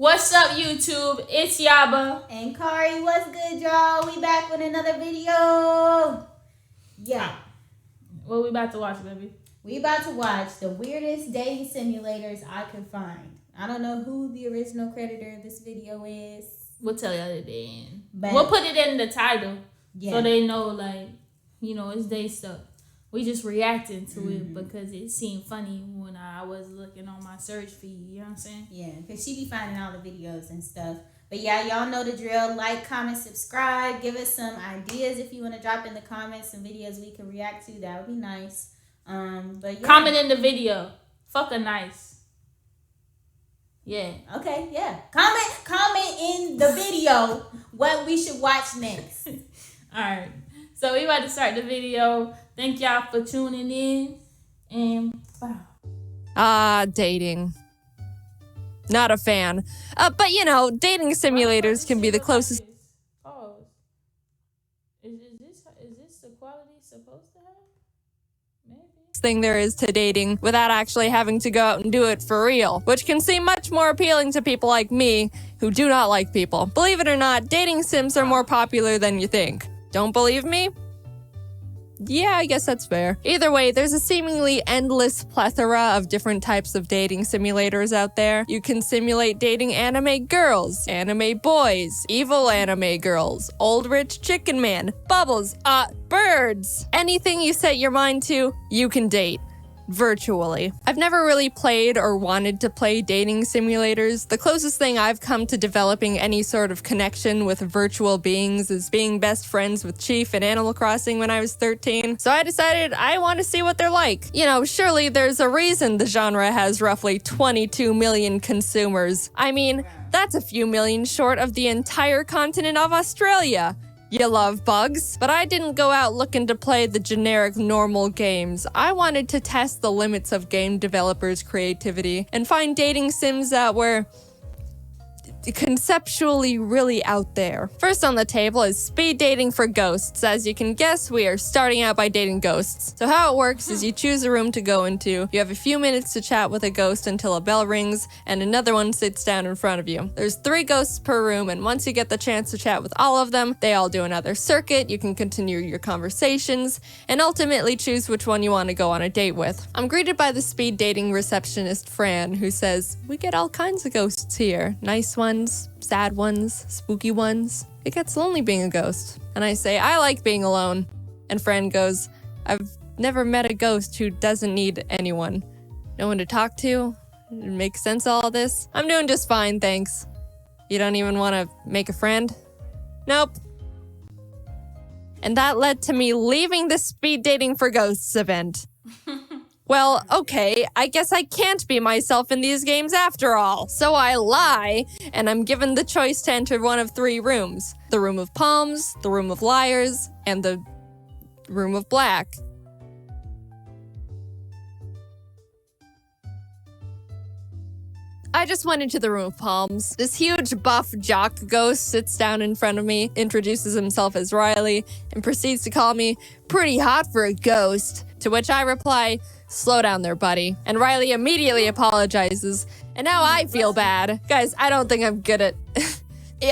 What's up, YouTube? It's Yabba. And Kari, what's good, y'all? We back with another video. Yeah. What we about to watch, baby? We about to watch the weirdest dating simulators I could find. I don't know who the original creator of this video is. We'll tell y'all at the end. We'll put it in the title so they know, like, you know, it's day stuff. We just reacting to it because it seemed funny when I was looking on my search feed. You know what I'm saying? Yeah, because she be finding all the videos and stuff. But yeah, y'all know the drill. Like, comment, subscribe. Give us some ideas if you want to drop in the comments some videos we can react to. That would be nice. But yeah. Comment in the video. Fucking nice. Yeah. Okay, yeah. Comment in the video what we should watch next. Alright. So we about to start the video. Thank y'all for tuning in. And wow. Dating. Not a fan. But you know, dating simulators can be the closest Pause. Is this the quality supposed to have? Maybe. thing there is to dating without actually having to go out and do it for real, which can seem much more appealing to people like me who do not like people. Believe it or not, dating sims are more popular than you think. Don't believe me? Yeah, I guess that's fair. Either way, there's a seemingly endless plethora of different types of dating simulators out there. You can simulate dating anime girls, anime boys, evil anime girls, old rich chicken man, bubbles, birds. Anything you set your mind to, you can date. Virtually. I've never really played or wanted to play dating simulators. The closest thing I've come to developing any sort of connection with virtual beings is being best friends with Chief in Animal Crossing when I was 13. So I decided I want to see what they're like. You know, surely there's a reason the genre has roughly 22 million consumers. I mean, that's a few million short of the entire continent of Australia. You love bugs, but I didn't go out looking to play the generic normal games. I wanted to test the limits of game developers' creativity and find dating sims that were conceptually really out there. First on the table is speed dating for ghosts. As you can guess, we are starting out by dating ghosts. So how it works is you choose a room to go into, you have a few minutes to chat with a ghost until a bell rings, and another one sits down in front of you. There's 3 ghosts per room, and once you get the chance to chat with all of them, they all do another circuit, you can continue your conversations, and ultimately choose which one you want to go on a date with. I'm greeted by the speed dating receptionist Fran, who says, "We get all kinds of ghosts here. Nice ones, sad ones, spooky ones. It gets lonely being a ghost." And I say, "I like being alone." And Fran goes, "I've never met a ghost who doesn't need anyone. No one to talk to? It makes sense all this? I'm doing just fine, thanks. You don't even want to make a friend?" Nope. And that led to me leaving the speed dating for ghosts event. Well, okay, I guess I can't be myself in these games after all. So I lie, and I'm given the choice to enter one of 3 rooms. The room of palms, the room of liars, and the room of black. I just went into the room of palms. This huge buff jock ghost sits down in front of me, introduces himself as Riley, and proceeds to call me pretty hot for a ghost. To which I reply, "Slow down there, buddy." And Riley immediately apologizes. And now I feel bad. Guys, I don't think I'm good at...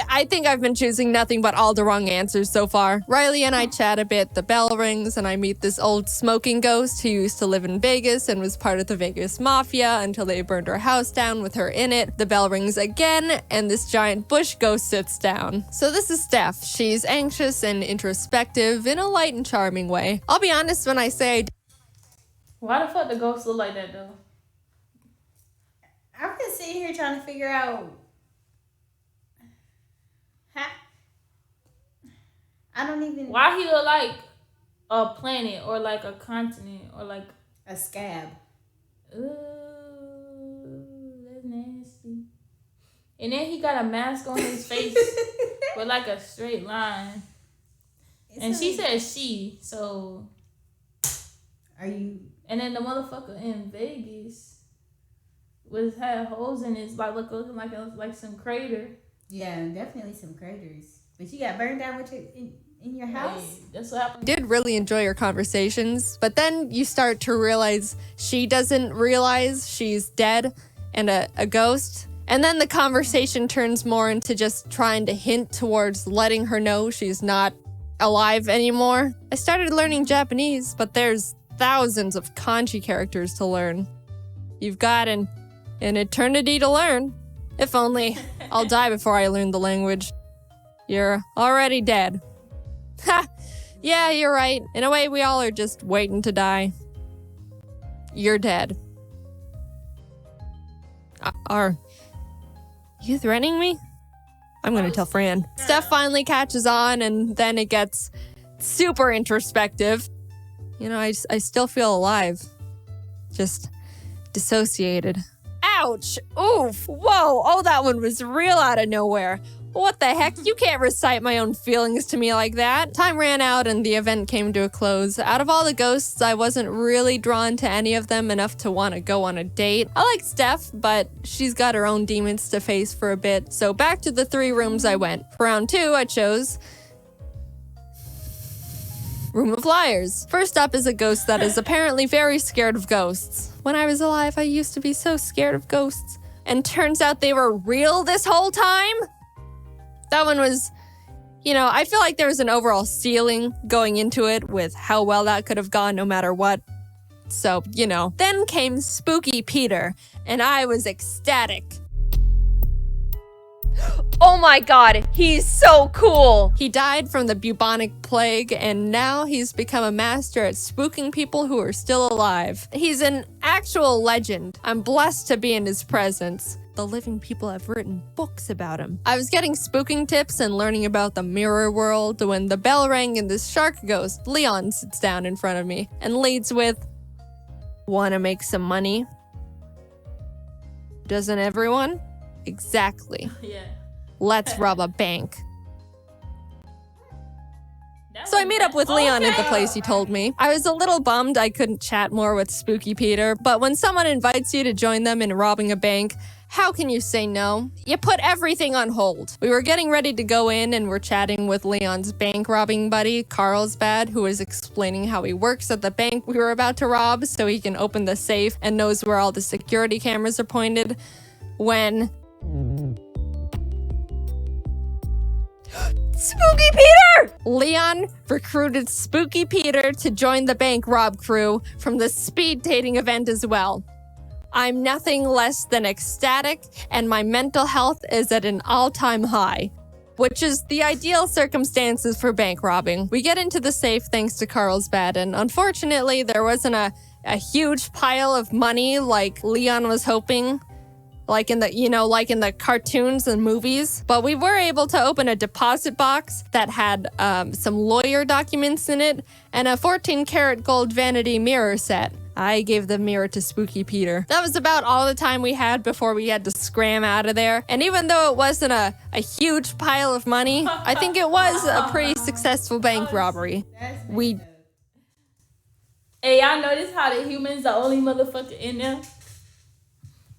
I think I've been choosing nothing but all the wrong answers so far. Riley and I chat a bit, the bell rings, and I meet this old smoking ghost who used to live in Vegas and was part of the Vegas Mafia until they burned her house down with her in it. The bell rings again, and this giant bush ghost sits down. So this is Steph. She's anxious and introspective in a light and charming way. I'll be honest when I say Why the fuck the ghosts look like that, though? I've been sitting here trying to figure out. I don't even. Why he look like a planet or like a continent or like a scab? Ooh, that's nasty. And then he got a mask on his face with like a straight line. And she said she, so. Are you? And then the motherfucker in Vegas had holes in his, like looking like some crater. Yeah, definitely some craters. But you got burned down with your in your house? Hey, that's what happened. I did really enjoy your conversations, but then you start to realize she doesn't realize she's dead and a ghost, And then the conversation turns more into just trying to hint towards letting her know she's not alive anymore. I started learning Japanese, but there's thousands of kanji characters to learn. You've got an eternity to learn. If only I'll die before I learn the language. You're already dead. Ha! Yeah, you're right. In a way, we all are just waiting to die. You're dead. Are you threatening me? I'm gonna tell Fran. Steph finally catches on, and then it gets super introspective. You know, I still feel alive. Just dissociated. Ouch! Oof! Whoa! Oh, that one was real out of nowhere. What the heck? You can't recite my own feelings to me like that. Time ran out and the event came to a close. Out of all the ghosts, I wasn't really drawn to any of them enough to want to go on a date. I like Steph, but she's got her own demons to face for a bit. So back to the 3 rooms I went. For round 2, I chose Room of Liars. First up is a ghost that is apparently very scared of ghosts. When I was alive, I used to be so scared of ghosts. And turns out they were real this whole time? That one was, you know, I feel like there was an overall ceiling going into it with how well that could have gone no matter what. So, you know. Then came Spooky Peter, and I was ecstatic. Oh my god, he's so cool! He died from the bubonic plague, and now he's become a master at spooking people who are still alive. He's an actual legend. I'm blessed to be in his presence. The living people have written books about him. I was getting spooking tips and learning about the mirror world when the bell rang and this shark ghost, Leon, sits down in front of me and leads with, "Wanna make some money? Doesn't everyone?" Exactly. Yeah. Let's rob a bank. So I meet up with Leon at the place he told me. I was a little bummed I couldn't chat more with Spooky Peter, but when someone invites you to join them in robbing a bank, how can you say no? You put everything on hold. We were getting ready to go in and we're chatting with Leon's bank robbing buddy, Carlsbad, who was explaining how he works at the bank we were about to rob so he can open the safe and knows where all the security cameras are pointed. When Spooky Peter! Leon recruited Spooky Peter to join the bank rob crew from the speed dating event as well. I'm nothing less than ecstatic, and my mental health is at an all-time high, which is the ideal circumstances for bank robbing. We get into the safe thanks to Carlsbad, and unfortunately there wasn't a huge pile of money like Leon was hoping. Like in the cartoons and movies. But we were able to open a deposit box that had some lawyer documents in it and a 14-karat gold vanity mirror set. I gave the mirror to Spooky Peter. That was about all the time we had before we had to scram out of there. And even though it wasn't a huge pile of money, I think it was a pretty successful bank robbery. Hey, y'all notice how the humans the only motherfucker in there?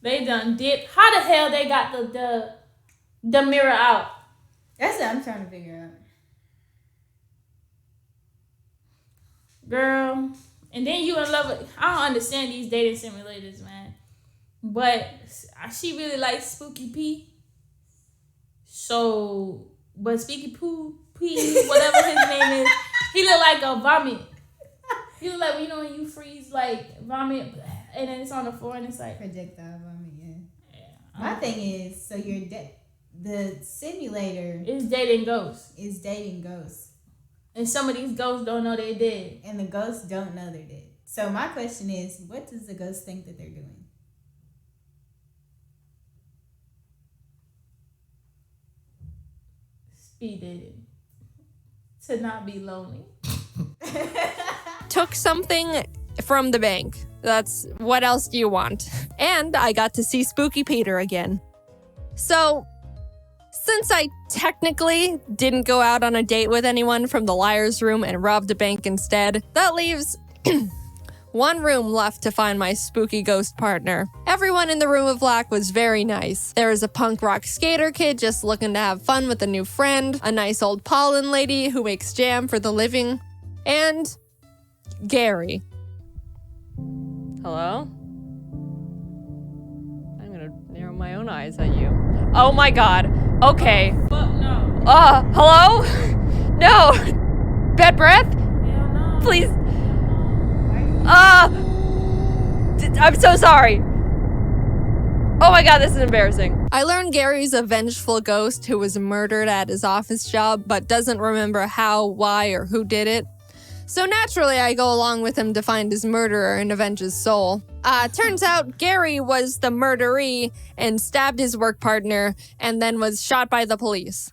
They done did. How the hell they got the mirror out? That's what I'm trying to figure out. Girl. And then you in love with... I don't understand these dating simulators, man. But she really likes Spooky P. So... But Spooky P, whatever his name is, he look like a vomit. He look like, you know, when you freeze, like, vomit... And then it's on the floor and it's like... Projectile vomit, yeah. My thing is, so you're the simulator... Is dating ghosts. Is dating ghosts. And some of these ghosts don't know they're dead. And the ghosts don't know they're dead. So my question is, what does the ghost think that they're doing? Speed dating. To not be lonely. Took something from the bank. That's what else do you want? And I got to see Spooky Peter again. So, since I technically didn't go out on a date with anyone from the liar's room and robbed a bank instead, that leaves one room left to find my spooky ghost partner. Everyone in the room of black was very nice. There was a punk rock skater kid just looking to have fun with a new friend, a nice old pollen lady who makes jam for the living, and Gary. Hello? I'm gonna narrow my own eyes at you. Oh my god. Okay. Fuck no. Hello? No. Bad breath? Hell no. Please. I'm so sorry. Oh my god, this is embarrassing. I learned Gary's a vengeful ghost who was murdered at his office job, but doesn't remember how, why, or who did it. So naturally, I go along with him to find his murderer and avenge his soul. Turns out Gary was the murderee and stabbed his work partner and then was shot by the police.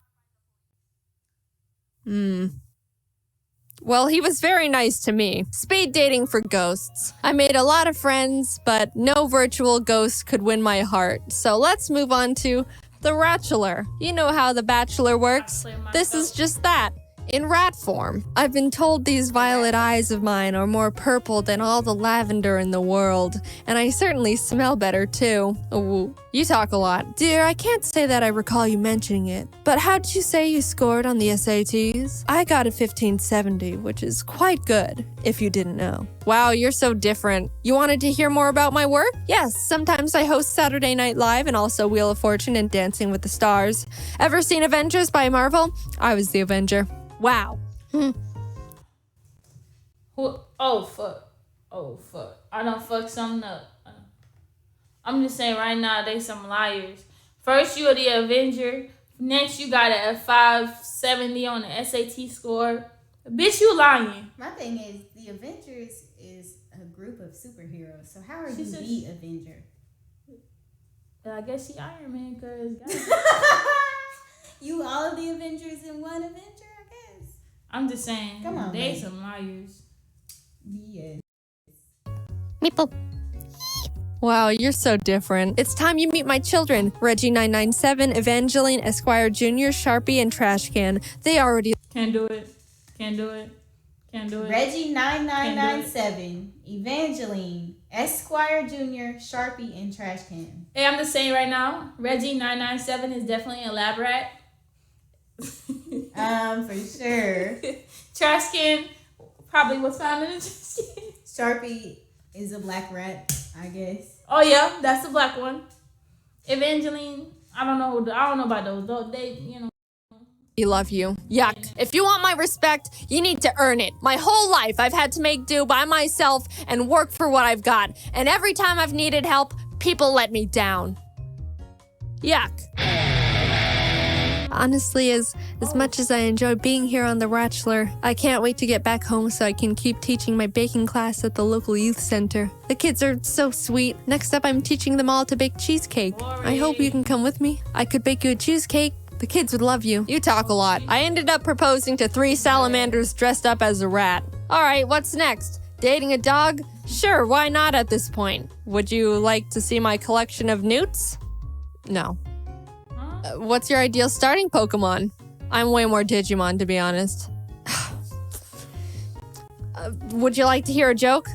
Well, he was very nice to me. Speed dating for ghosts. I made a lot of friends, but no virtual ghost could win my heart. So let's move on to The Bachelor. You know how The Bachelor works. This is just that. In rat form. I've been told these violet eyes of mine are more purple than all the lavender in the world, and I certainly smell better too. Ooh, you talk a lot. Dear, I can't say that I recall you mentioning it, but how'd you say you scored on the SATs? I got a 1570, which is quite good, if you didn't know. Wow, you're so different. You wanted to hear more about my work? Yes, sometimes I host Saturday Night Live and also Wheel of Fortune and Dancing with the Stars. Ever seen Avengers by Marvel? I was the Avenger. Wow. Oh, fuck. I done fucked something up. I'm just saying right now, they some liars. First, you're the Avenger. Next, you got a 570 on the SAT score. Bitch, you lying. My thing is, the Avengers is a group of superheroes. So how are you the Avenger? I guess she Iron Man, because... You all of the Avengers in one Avenger? I'm just saying, come on, they some liars. Yes. Meeple. Wow, you're so different. It's time you meet my children. Reggie 997, Evangeline, Esquire Jr., Sharpie, and Trash Can. They already... Can't do it. Reggie 9997, Evangeline, Esquire Jr., Sharpie, and Trash Can. Hey, I'm just saying right now, Reggie 997 is definitely a lab rat. For sure. Trash Can probably was found in the trash can. Sharpie is a black rat, I guess. Oh yeah, that's the black one. Evangeline, I don't know about those. They, you know. We love you. Yuck. If you want my respect, you need to earn it. My whole life, I've had to make do by myself and work for what I've got. And every time I've needed help, people let me down. Yuck. Honestly, as much as I enjoy being here on The Bachelor, I can't wait to get back home so I can keep teaching my baking class at the local youth center. The kids are so sweet. Next up, I'm teaching them all to bake cheesecake. I hope you can come with me. I could bake you a cheesecake. The kids would love you. You talk a lot. I ended up proposing to 3 salamanders dressed up as a rat. All right, what's next? Dating a dog? Sure, why not at this point? Would you like to see my collection of newts? No. What's your ideal starting Pokemon? I'm way more Digimon, to be honest. Would you like to hear a joke?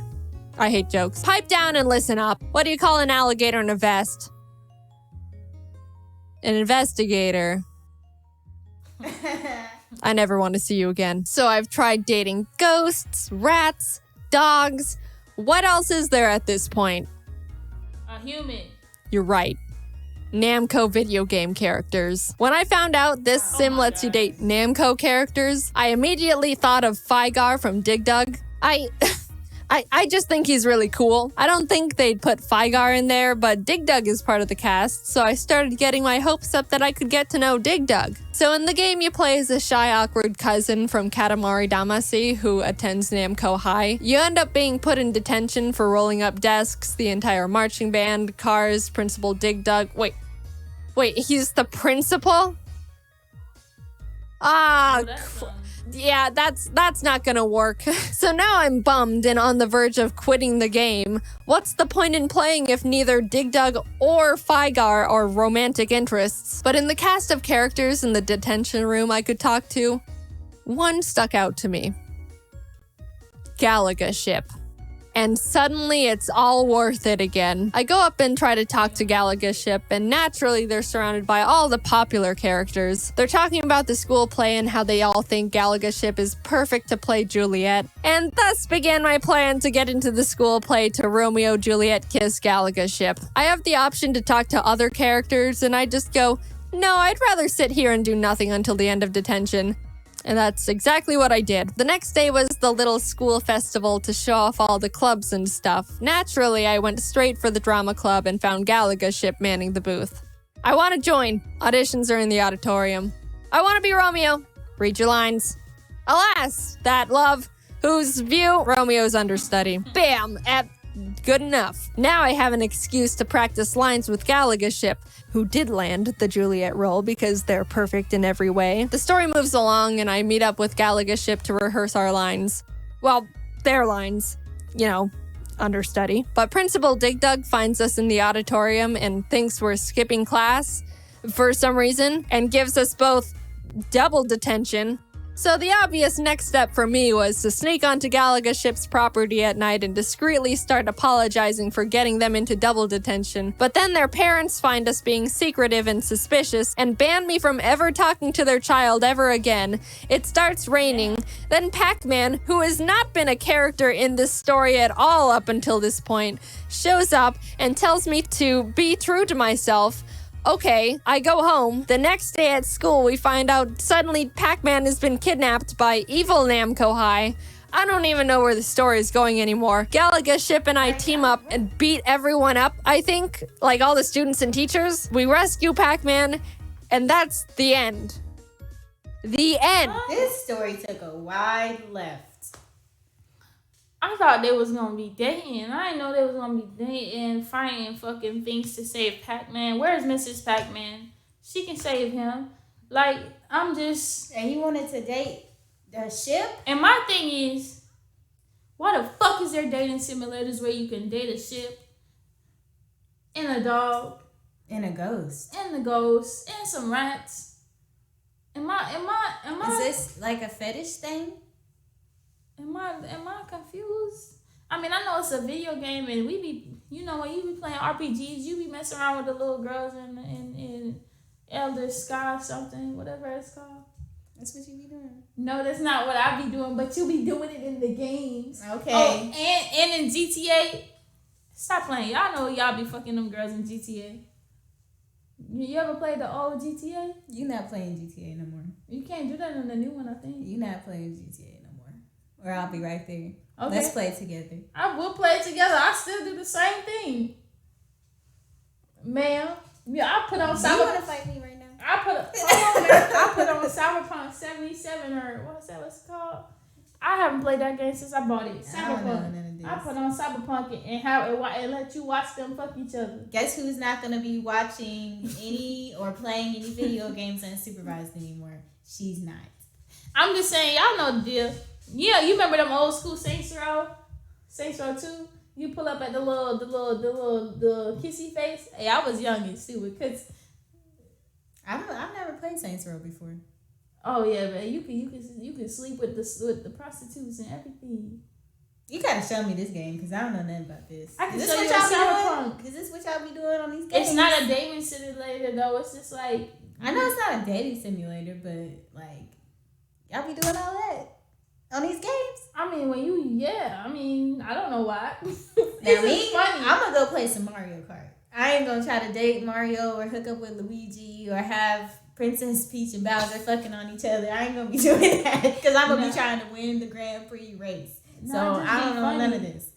I hate jokes. Pipe down and listen up. What do you call an alligator in a vest? An investigator. I never want to see you again. So I've tried dating ghosts, rats, dogs. What else is there at this point? A human. You're right. Namco video game characters. When I found out this sim lets you date Namco characters, I immediately thought of Fygar from Dig Dug. I just think he's really cool. I don't think they'd put Fygar in there, but Dig Dug is part of the cast, so I started getting my hopes up that I could get to know Dig Dug. So in the game, you play as a shy, awkward cousin from Katamari Damacy who attends Namco High. You end up being put in detention for rolling up desks, the entire marching band, cars, Principal Dig Dug. Wait, he's the principal? Yeah, that's not gonna work. So now I'm bummed and on the verge of quitting the game. What's the point in playing if neither Dig Dug or Fygar are romantic interests? But in the cast of characters in the detention room I could talk to, one stuck out to me. Galaga Ship. and suddenly it's all worth it again. I go up and try to talk to Galaga's ship, and naturally they're surrounded by all the popular characters. They're talking about the school play and how they all think Galaga's ship is perfect to play Juliet, and thus began my plan to get into the school play to Romeo Juliet kiss Galaga's ship. I have the option to talk to other characters, and I just go, no, I'd rather sit here and do nothing until the end of detention. And that's exactly what I did. The next day was the little school festival to show off all the clubs and stuff. Naturally, I went straight for the drama club and found Galaga's ship manning the booth. I want to join. Auditions are in the auditorium. I want to be Romeo. Read your lines. Alas, that love, whose view Romeo's understudy. Bam! Good enough. Now I have an excuse to practice lines with Galaga's ship, who did land the Juliet role because they're perfect in every way. The story moves along and I meet up with Galaga's ship to rehearse our lines. Well, their lines. You know, understudy. But Principal Dig Dug finds us in the auditorium and thinks we're skipping class for some reason and gives us both double detention. So the obvious next step for me was to sneak onto Galaga's ship's property at night and discreetly start apologizing for getting them into double detention. But then their parents find us being secretive and suspicious and ban me from ever talking to their child ever again. It starts raining. Then Pac-Man, who has not been a character in this story at all up until this point, shows up and tells me to be true to myself. Okay, I go home. The next day at school, we find out suddenly Pac-Man has been kidnapped by evil Namco High. I don't even know where the story is going anymore. Galaga's ship and I team up and beat everyone up, I think. Like all the students and teachers. We rescue Pac-Man, and that's the end. The end. This story took a wide left. I thought they was gonna be dating. I didn't know they was gonna be dating, fighting fucking things to save Pac-Man. Where's Mrs. Pac-Man? She can save him. Like, I'm just... And he wanted to date the ship? And my thing is, why the fuck is there dating simulators where you can date a ship and a dog and a ghost and some rats? Am I? Is this like a fetish thing? Am I confused? I mean, I know it's a video game, and we be, you know, when you be playing RPGs, you be messing around with the little girls in Elder Sky something, whatever it's called. That's what you be doing. No, that's not what I be doing, but you be doing it in the games. Okay. Oh, and in GTA. Stop playing. Y'all know y'all be fucking them girls in GTA. You ever played the old GTA? You not playing GTA no more. You can't do that in the new one, I think. You not playing GTA. Or I'll be right there. Okay. Let's play it together. I will play it together. I still do the same thing. Ma'am. Yeah, I put on Cyberpunk. You want to fight me right now? I put on Cyberpunk 77 or what's it called? I haven't played that game since I bought it. Cyberpunk. I put on Cyberpunk and let you watch them fuck each other. Guess who's not going to be watching any or playing any video games unsupervised anymore? She's not. I'm just saying, y'all know the deal. Yeah, you remember them old school Saints Row 2? You pull up at the kissy face. Hey, I was young and stupid because I've never played Saints Row before. Oh yeah, man, you can sleep with the prostitutes and everything. You gotta show me this game because I don't know nothing about this. I can show you Cyberpunk. Is this what y'all be doing on these games? It's not a dating simulator though. It's just like, I know it's not a dating simulator, but like y'all be doing all that on these games. I mean, I don't know why. Now me, funny. I'm gonna go play some Mario Kart. I ain't gonna try to date Mario or hook up with Luigi or have Princess Peach and Bowser fucking on each other. I ain't gonna be doing that because I'm gonna be trying to win the Grand Prix race. So I don't know none of this.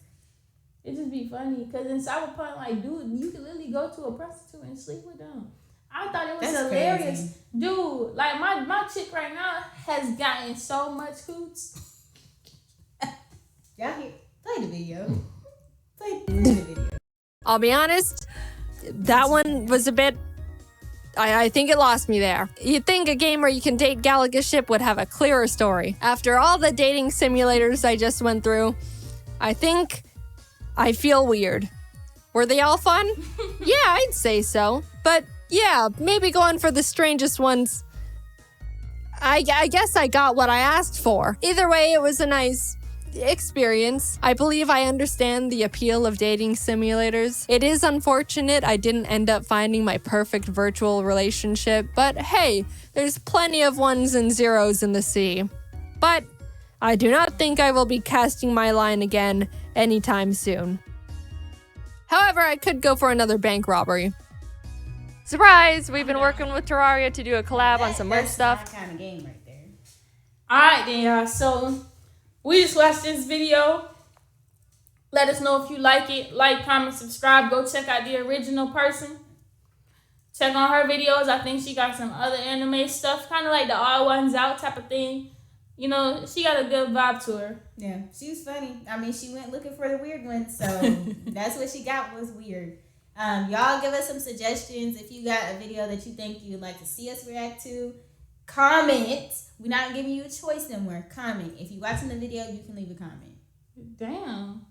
It just be funny because in Cyberpunk, like, dude, you can literally go to a prostitute and sleep with them. I thought it was hilarious. Crazy. Dude, like my chick right now has gotten so much coots. Y'all hear? Play the video. Play the video. I'll be honest, that one was a bit... I think it lost me there. You'd think a game where you can date Galaga's ship would have a clearer story. After all the dating simulators I just went through, I think I feel weird. Were they all fun? Yeah, I'd say so. But yeah, maybe going for the strangest ones. I guess I got what I asked for. Either way, it was a nice experience. I believe I understand the appeal of dating simulators. It is unfortunate I didn't end up finding my perfect virtual relationship, but hey, there's plenty of ones and zeros in the sea. But I do not think I will be casting my line again anytime soon. However, I could go for another bank robbery. Surprise! We've been working with Terraria to do a collab on some merch stuff. That's my kind of game right there. Alright then, y'all. So, we just watched this video. Let us know if you like it. Like, comment, subscribe. Go check out the original person. Check on her videos. I think she got some other anime stuff. Kind of like the All Ones Out type of thing. You know, she got a good vibe to her. Yeah, she was funny. I mean, she went looking for the weird one, so that's what she got was weird. Y'all give us some suggestions. If you got a video that you think you'd like to see us react to, comment. We're not giving you a choice anymore. Comment. If you're watching the video, you can leave a comment. Damn.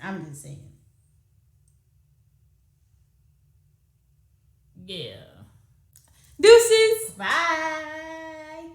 I'm just saying. Yeah. Deuces. Bye.